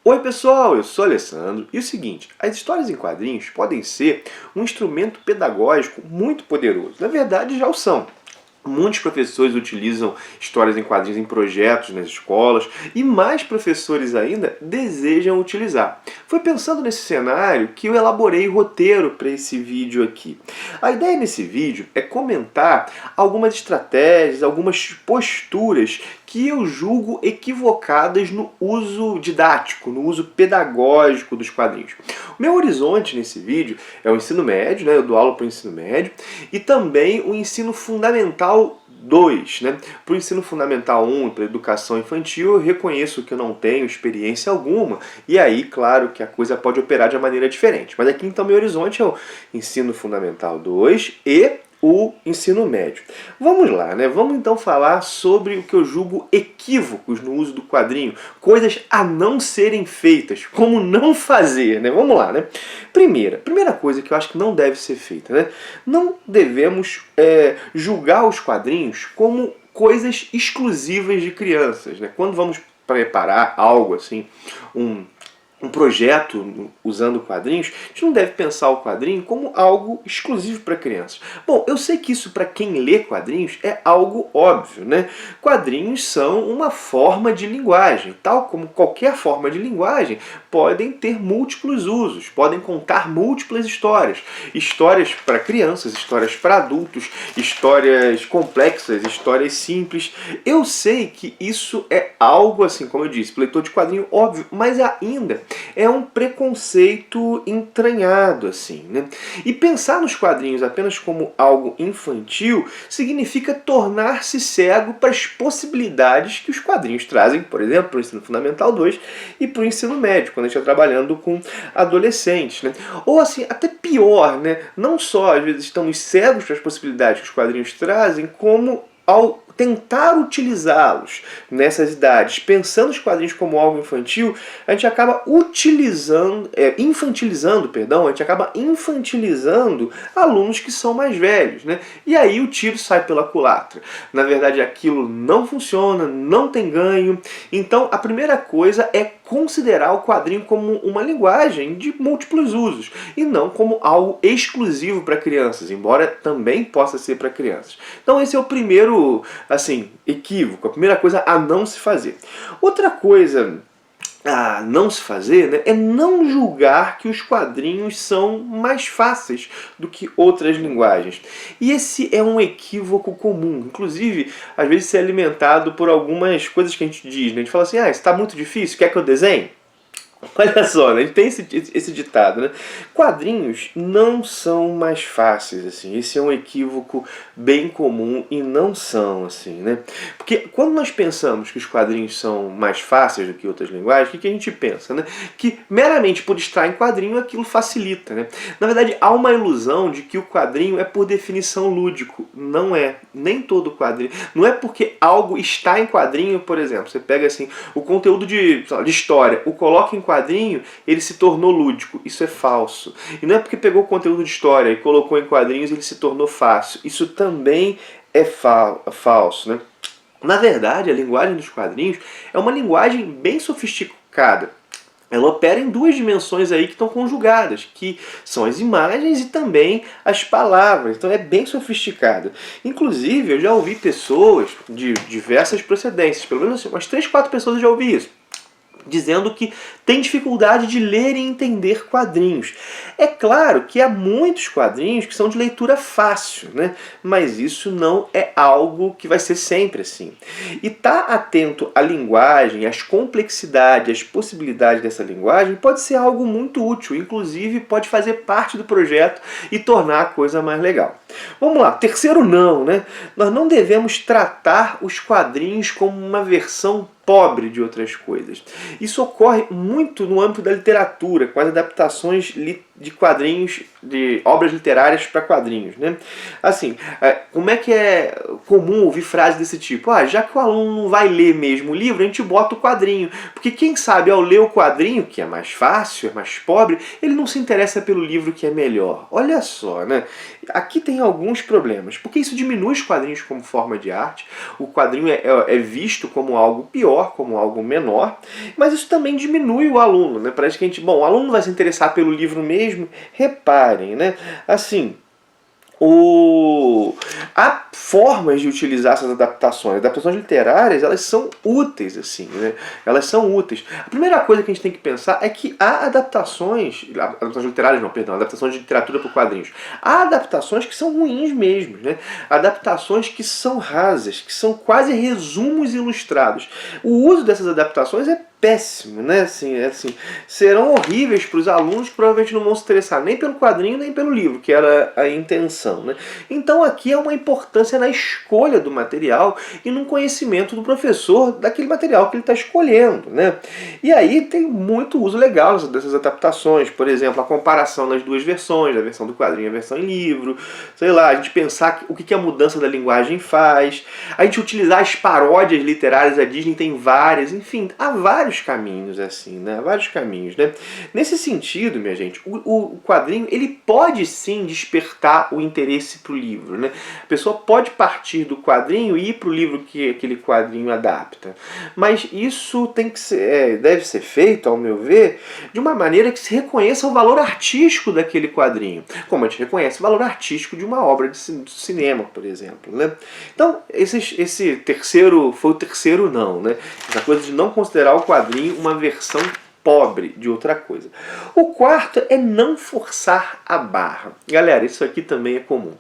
Oi pessoal, eu sou Alessandro e o seguinte, as histórias em quadrinhos podem ser um instrumento pedagógico muito poderoso. Na verdade já o são. Muitos professores utilizam histórias em quadrinhos em projetos nas escolas e mais professores ainda desejam utilizar. Foi pensando nesse cenário que eu elaborei o roteiro para esse vídeo aqui. A ideia nesse vídeo é comentar algumas estratégias, algumas posturas que eu julgo equivocadas no uso didático, no uso pedagógico dos quadrinhos. O meu horizonte nesse vídeo é o ensino médio, né? Eu dou aula para o ensino médio, e também o ensino fundamental 2, né? Para o ensino fundamental 1 e para a educação infantil, eu reconheço que eu não tenho experiência alguma, e aí, claro, que a coisa pode operar de uma maneira diferente. Mas aqui, então, meu horizonte é o ensino fundamental 2 e o ensino médio. Vamos lá, né? Vamos então falar sobre o que eu julgo equívocos no uso do quadrinho, coisas a não serem feitas, como não fazer, né? Vamos lá, né? Primeira coisa que eu acho que não deve ser feita, né? Não devemos julgar os quadrinhos como coisas exclusivas de crianças, né? Quando vamos preparar algo assim, um projeto usando quadrinhos, a gente não deve pensar o quadrinho como algo exclusivo para crianças. Bom, eu sei que isso para quem lê quadrinhos é algo óbvio, né? Quadrinhos são uma forma de linguagem, tal como qualquer forma de linguagem, podem ter múltiplos usos, podem contar múltiplas histórias. Histórias para crianças, histórias para adultos, histórias complexas, histórias simples. Eu sei que isso é algo, assim, como eu disse, para o leitor de quadrinho óbvio, mas ainda é um preconceito entranhado, assim, né? E pensar nos quadrinhos apenas como algo infantil significa tornar-se cego para as possibilidades que os quadrinhos trazem, por exemplo, para o ensino fundamental 2 e para o ensino médio, quando a gente está trabalhando com adolescentes, né? Ou assim, até pior, né? Não só às vezes estamos cegos para as possibilidades que os quadrinhos trazem, como ao tentar utilizá-los nessas idades, pensando os quadrinhos como algo infantil, a gente acaba infantilizando alunos que são mais velhos, né? E aí o tiro sai pela culatra. Na verdade, aquilo não funciona, não tem ganho. Então, a primeira coisa é considerar o quadrinho como uma linguagem de múltiplos usos e não como algo exclusivo para crianças, embora também possa ser para crianças. Então esse é o primeiro, assim, equívoco, a primeira coisa a não se fazer. Outra coisa a não se fazer, né, é não julgar que os quadrinhos são mais fáceis do que outras linguagens. E esse é um equívoco comum. Inclusive, às vezes isso é alimentado por algumas coisas que a gente diz, né? A gente fala assim, isso está muito difícil, quer que eu desenhe? Olha só, né? A gente tem esse ditado, né? Quadrinhos não são mais fáceis, assim. Esse é um equívoco bem comum e não são, assim, né? Porque quando nós pensamos que os quadrinhos são mais fáceis do que outras linguagens, o que a gente pensa, né? Que meramente por estar em quadrinho aquilo facilita, né? Na verdade, há uma ilusão de que o quadrinho é por definição lúdico. Não é. Nem todo quadrinho. Não é porque algo está em quadrinho, por exemplo. Você pega, assim, o conteúdo de história, o coloca em quadrinho, ele se tornou lúdico. Isso é falso. E não é porque pegou o conteúdo de história e colocou em quadrinhos, ele se tornou fácil. Isso também é falso, né? Na verdade, a linguagem dos quadrinhos é uma linguagem bem sofisticada. Ela opera em duas dimensões aí que estão conjugadas, que são as imagens e também as palavras. Então é bem sofisticada. Inclusive, eu já ouvi pessoas de diversas procedências, pelo menos umas 3, 4 pessoas eu já ouvi isso, dizendo que tem dificuldade de ler e entender quadrinhos. É claro que há muitos quadrinhos que são de leitura fácil, né? Mas isso não é algo que vai ser sempre assim. E estar atento à linguagem, às complexidades, às possibilidades dessa linguagem pode ser algo muito útil, inclusive pode fazer parte do projeto e tornar a coisa mais legal. Vamos lá, terceiro não, né? Nós não devemos tratar os quadrinhos como uma versão pobre de outras coisas. Isso ocorre muito no âmbito da literatura, com as adaptações de quadrinhos, de obras literárias para quadrinhos, né? Assim, como é que é comum ouvir frases desse tipo? Já que o aluno não vai ler mesmo o livro, a gente bota o quadrinho. Porque quem sabe ao ler o quadrinho, que é mais fácil, é mais pobre, ele não se interessa pelo livro que é melhor. Olha só, né? Aqui tem alguns problemas, porque isso diminui os quadrinhos como forma de arte, o quadrinho é visto como algo pior, como algo menor, mas isso também diminui o aluno, né? Parece que o aluno vai se interessar pelo livro mesmo. Reparem, né? Assim, há formas de utilizar essas adaptações. Adaptações literárias, elas são úteis, assim, né? Elas são úteis. A primeira coisa que a gente tem que pensar é que há adaptações literárias não, perdão, adaptações de literatura para quadrinhos. Há adaptações que são ruins mesmo, né? Adaptações que são rasas, que são quase resumos ilustrados. O uso dessas adaptações é péssimo, né? Assim, serão horríveis para os alunos que provavelmente não vão se interessar nem pelo quadrinho nem pelo livro, que era a intenção, né? Então aqui é uma importância na escolha do material e no conhecimento do professor daquele material que ele está escolhendo, né? E aí tem muito uso legal dessas adaptações, por exemplo, a comparação das duas versões, a versão do quadrinho e a versão em livro, sei lá, a gente pensar o que a mudança da linguagem faz, a gente utilizar as paródias literárias, a Disney tem várias, enfim, há vários caminhos assim, né? Vários caminhos, né? Nesse sentido, minha gente, o quadrinho, ele pode sim despertar o interesse para o livro, né? A pessoa pode partir do quadrinho e ir para o livro que aquele quadrinho adapta, mas isso tem que ser, deve ser feito, ao meu ver, de uma maneira que se reconheça o valor artístico daquele quadrinho, como a gente reconhece o valor artístico de uma obra de cinema, por exemplo, né? Então, esse terceiro, foi o terceiro não, né? Essa coisa de não considerar o quadrinho uma versão pobre de outra coisa. O quarto é não forçar a barra. Galera, isso aqui também é comum.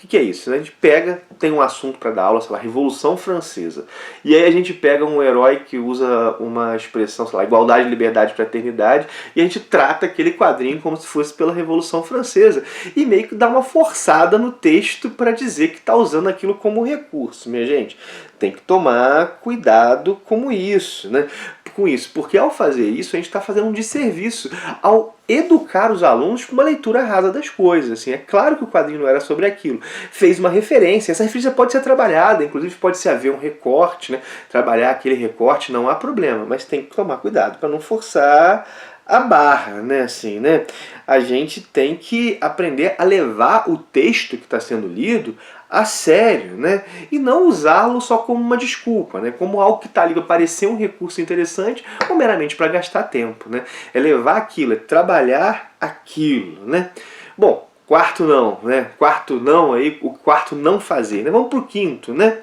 O que é isso? A gente pega, tem um assunto para dar aula, sei lá, Revolução Francesa. E aí a gente pega um herói que usa uma expressão, sei lá, igualdade, liberdade, fraternidade, e a gente trata aquele quadrinho como se fosse pela Revolução Francesa. E meio que dá uma forçada no texto para dizer que está usando aquilo como recurso, minha gente. Tem que tomar cuidado com isso, né? Porque ao fazer isso a gente está fazendo um desserviço ao educar os alunos para uma leitura rasa das coisas. Assim, é claro que o quadrinho não era sobre aquilo. Fez uma referência, essa referência pode ser trabalhada, inclusive pode-se haver um recorte, né? Trabalhar aquele recorte não há problema, mas tem que tomar cuidado para não forçar a barra, né? Assim, né? A gente tem que aprender a levar o texto que está sendo lido a sério, né? E não usá-lo só como uma desculpa, né? Como algo que está ali para parecer um recurso interessante ou meramente para gastar tempo, né? É levar aquilo, é trabalhar aquilo, né? Bom, quarto não, né? Quarto não aí, o quarto não fazer, né? Vamos pro quinto, né?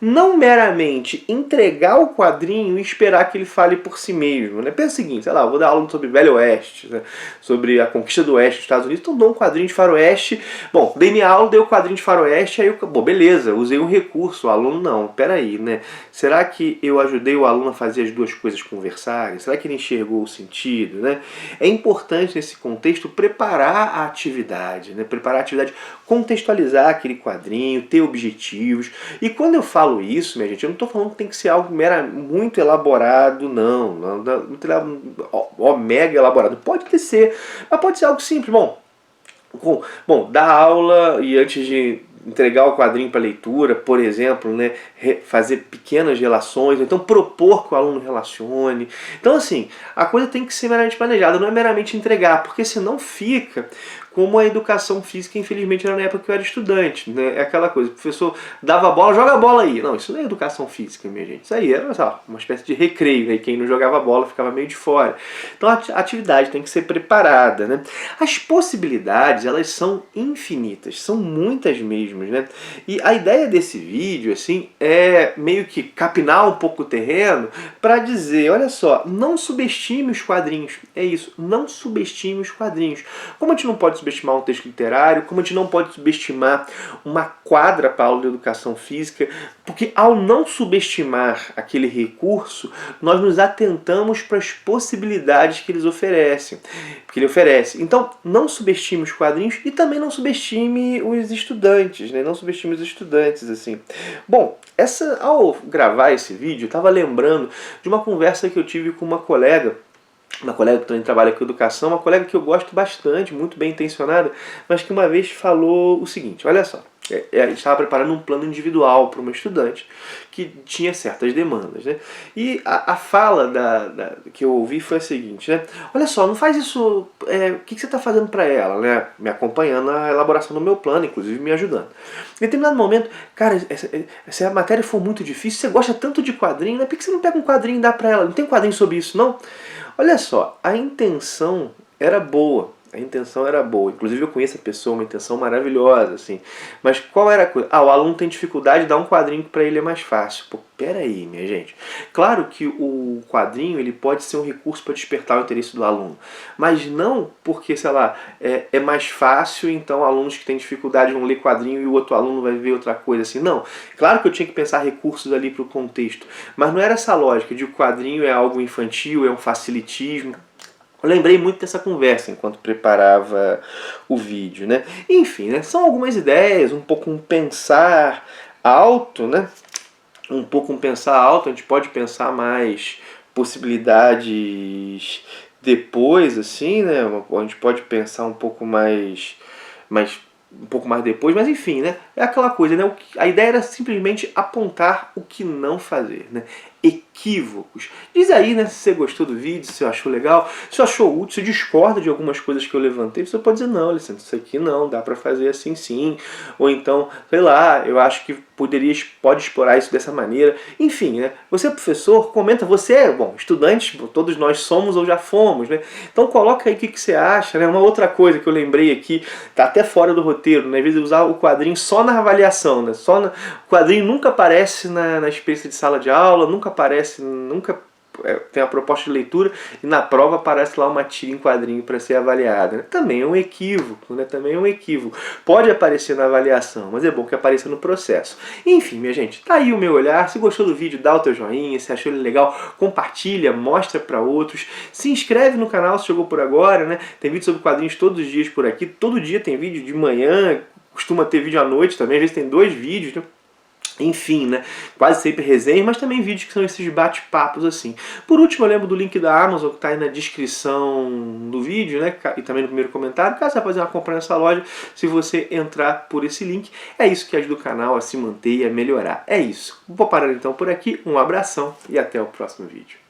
Não meramente entregar o quadrinho e esperar que ele fale por si mesmo, né? Pensa o seguinte, sei lá, eu vou dar aula sobre Velho Oeste, né? Sobre a conquista do Oeste dos Estados Unidos, então dou um quadrinho de faroeste. Bom, dei minha aula, dei o quadrinho de faroeste, aí eu, bom, beleza, usei um recurso, o aluno não, peraí, né? Será que eu ajudei o aluno a fazer as duas coisas conversarem? Será que ele enxergou o sentido, né? É importante nesse contexto preparar a atividade, né? Preparar a atividade, contextualizar aquele quadrinho, ter objetivos. E quando eu falo isso, minha gente, eu não estou falando que tem que ser algo muito elaborado, não mega elaborado. Pode ter ser, mas pode ser algo simples. Bom, dar aula e antes de entregar o quadrinho para leitura, por exemplo, né, fazer pequenas relações, então propor que o aluno relacione. Então, assim, a coisa tem que ser meramente planejada, não é meramente entregar, porque senão fica como a educação física, infelizmente, era na época que eu era estudante, né? É aquela coisa, o professor dava a bola, joga a bola aí. Não, isso não é educação física, minha gente. Isso aí era, sei lá, uma espécie de recreio, né? Quem não jogava bola ficava meio de fora. Então a atividade tem que ser preparada, né? As possibilidades, elas são infinitas, são muitas mesmo, né? E a ideia desse vídeo, assim, é meio que capinar um pouco o terreno para dizer, olha só, não subestime os quadrinhos. É isso, não subestime os quadrinhos. Como a gente não pode subestimar um texto literário, como a gente não pode subestimar uma quadra para aula de educação física, porque ao não subestimar aquele recurso, nós nos atentamos para as possibilidades que ele oferece. Então, não subestime os quadrinhos e também não subestime os estudantes, né? Não subestime os estudantes, assim. Bom, ao gravar esse vídeo, eu estava lembrando de uma conversa que eu tive com uma colega que também trabalha com educação, uma colega que eu gosto bastante, muito bem intencionada, mas que uma vez falou o seguinte, olha só, estava preparando um plano individual para uma estudante que tinha certas demandas, né? E a fala que eu ouvi foi a seguinte, né? Olha só, não faz isso, o que você está fazendo para ela, né? Me acompanhando na elaboração do meu plano, inclusive me ajudando. Em determinado momento, cara, se a matéria for muito difícil, você gosta tanto de quadrinho, né? Por que você não pega um quadrinho e dá para ela? Não tem quadrinho sobre isso, não? Olha só, a intenção era boa. A intenção era boa. Inclusive eu conheço a pessoa, uma intenção maravilhosa, assim. Mas qual era a coisa? O aluno tem dificuldade de dar um quadrinho que para ele é mais fácil. Pô, peraí, minha gente. Claro que o quadrinho ele pode ser um recurso para despertar o interesse do aluno. Mas não porque, sei lá, é mais fácil, então alunos que têm dificuldade vão ler quadrinho e o outro aluno vai ver outra coisa assim. Não. Claro que eu tinha que pensar recursos ali para o contexto. Mas não era essa lógica de que o quadrinho é algo infantil, é um facilitismo. Eu lembrei muito dessa conversa enquanto preparava o vídeo, né? Enfim, né? São algumas ideias, um pouco um pensar alto, né? Um pouco um pensar alto, a gente pode pensar mais possibilidades depois, assim, né? A gente pode pensar um pouco mais depois, mas enfim, né? É aquela coisa, né? A ideia era simplesmente apontar o que não fazer, né? Equívocos. Diz aí, né, se você gostou do vídeo, se você achou legal, se você achou útil, se discorda de algumas coisas que eu levantei, você pode dizer, não, Alessandro, isso aqui não, dá pra fazer assim sim, ou então, sei lá, eu acho que pode explorar isso dessa maneira. Enfim, né, você é professor, comenta, você é, bom, estudante, todos nós somos ou já fomos, né, então coloca aí o que você acha, né, uma outra coisa que eu lembrei aqui, tá até fora do roteiro, né, às vezes usar o quadrinho só na avaliação, né, o quadrinho nunca aparece na experiência de sala de aula, nunca tem a proposta de leitura e na prova aparece lá uma tira em quadrinho para ser avaliada. Né? Também é um equívoco, né? Também é um equívoco. Pode aparecer na avaliação, mas é bom que apareça no processo. Enfim, minha gente, tá aí o meu olhar. Se gostou do vídeo, dá o teu joinha. Se achou ele legal, compartilha, mostra para outros. Se inscreve no canal se chegou por agora, né? Tem vídeo sobre quadrinhos todos os dias por aqui. Todo dia tem vídeo de manhã, costuma ter vídeo à noite também. Às vezes tem 2 vídeos, né? Enfim, né? Quase sempre resenha, mas também vídeos que são esses bate-papos assim. Por último, eu lembro do link da Amazon que está aí na descrição do vídeo, né? E também no primeiro comentário, caso você vai fazer uma compra nessa loja, se você entrar por esse link. É isso que ajuda o canal a se manter e a melhorar. É isso. Vou parar então por aqui, um abração e até o próximo vídeo.